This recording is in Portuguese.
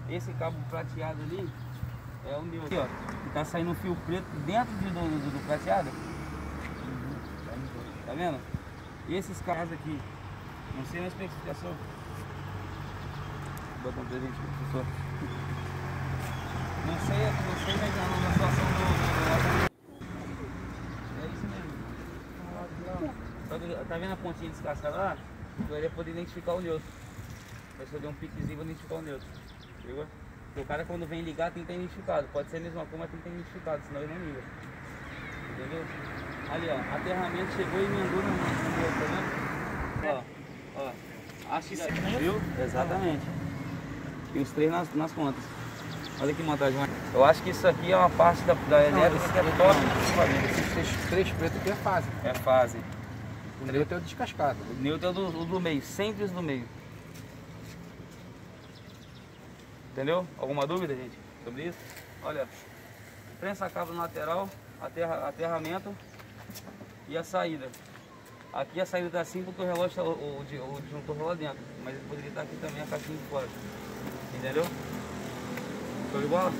Esse cabo prateado ali é o meu aqui, ó. Que tá saindo um fio preto dentro do prateado. Tá vendo? Esses cabos aqui, não sei na especificação. Vou botar um presente, professor. Não sei, mas na situação do... É isso mesmo. Tá vendo a pontinha descascada lá? Eu ia poder identificar o neutro. Mas se eu der um piquezinho, vou identificar o neutro. Entendeu? Porque o cara quando vem ligar tem que estar identificado. Pode ser a mesma coisa, mas tem que estar identificado, senão ele não liga. Entendeu? Ali, ó, aterramento chegou e emendou no neutro, tá vendo? Ó. Acho que viu? Exatamente. E os três nas pontas. Olha que montagem. Eu acho que isso aqui é uma parte da elétrica que é top. Esses três pretos aqui é fase. É fase. O neutro é o descascado. O neutro é o do meio, sempre os do meio. Entendeu? Alguma dúvida, gente, sobre isso? Olha, prensa cabo lateral, aterramento e a saída. Aqui a saída está assim porque o relógio tá, o disjuntor lá dentro, mas ele poderia estar aqui também a caixinha de fora. Entendeu? Show de bola?